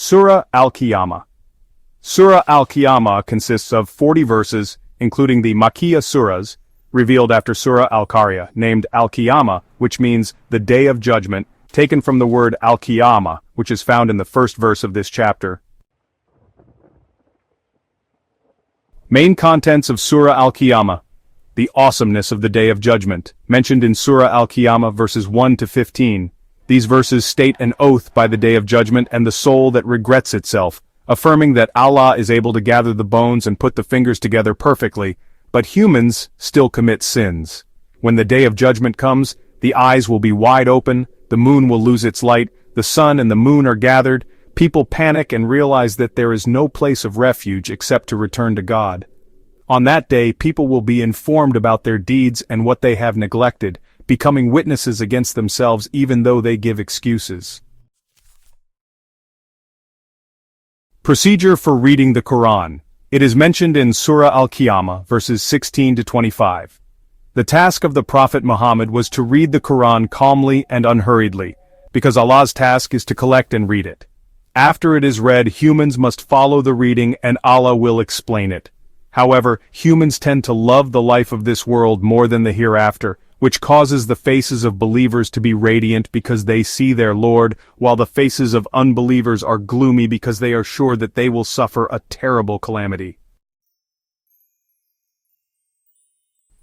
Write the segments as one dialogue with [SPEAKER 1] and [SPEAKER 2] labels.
[SPEAKER 1] Surah Al-Qiyamah. Surah Al-Qiyamah consists of 40 verses, including the Makkiyah surahs, revealed after Surah Al Qari'ah, named Al-Qiyamah, which means the Day of Judgment, taken from the word Al-Qiyamah, which is found in the first verse of this chapter. Main contents of Surah Al-Qiyamah. The awesomeness of the Day of Judgment, mentioned in Surah Al-Qiyamah verses 1 to 15. These verses state an oath by the Day of Judgment and the soul that regrets itself, affirming that Allah is able to gather the bones and put the fingers together perfectly, but humans still commit sins. When the Day of Judgment comes, the eyes will be wide open, the moon will lose its light, the sun and the moon are gathered, people panic and realize that there is no place of refuge except to return to God. On that day, people will be informed about their deeds and what they have neglected, becoming witnesses against themselves even though they give excuses. Procedure for reading the Qur'an. It is mentioned in Surah Al-Qiyamah, verses 16 to 25. The task of the Prophet Muhammad was to read the Qur'an calmly and unhurriedly, because Allah's task is to collect and read it. After it is read, humans must follow the reading and Allah will explain it. However, humans tend to love the life of this world more than the hereafter, which causes the faces of believers to be radiant because they see their Lord, while the faces of unbelievers are gloomy because they are sure that they will suffer a terrible calamity.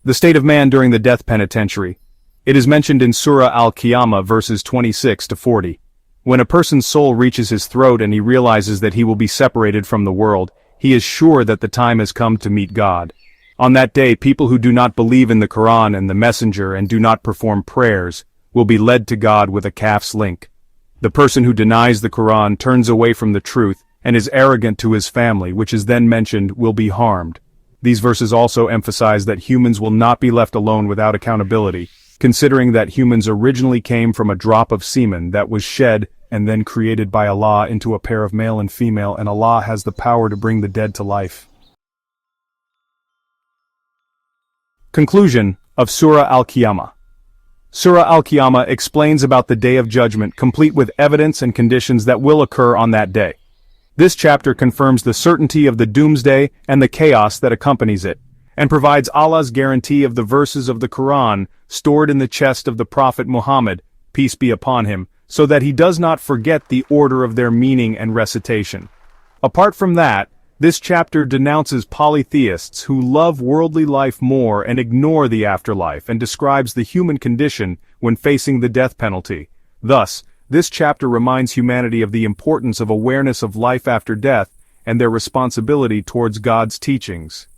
[SPEAKER 1] The state of man during the death penitentiary. It is mentioned in Surah Al-Qiyamah verses 26 to 40. When a person's soul reaches his throat and he realizes that he will be separated from the world, he is sure that the time has come to meet God. On that day, people who do not believe in the Qur'an and the Messenger and do not perform prayers will be led to God with a calf's link. The person who denies the Qur'an turns away from the truth and is arrogant to his family, which is then mentioned, will be harmed. These verses also emphasize that humans will not be left alone without accountability, considering that humans originally came from a drop of semen that was shed and then created by Allah into a pair of male and female, and Allah has the power to bring the dead to life. Conclusion of Surah Al-Qiyamah. Surah Al-Qiyamah explains about the Day of Judgment, complete with evidence and conditions that will occur on that day. This chapter confirms the certainty of the doomsday and the chaos that accompanies it, and provides Allah's guarantee of the verses of the Qur'an stored in the chest of the Prophet Muhammad, peace be upon him, so that he does not forget the order of their meaning and recitation. Apart from that, this chapter denounces polytheists who love worldly life more and ignore the afterlife, and describes the human condition when facing the death penalty. Thus, this chapter reminds humanity of the importance of awareness of life after death and their responsibility towards God's teachings.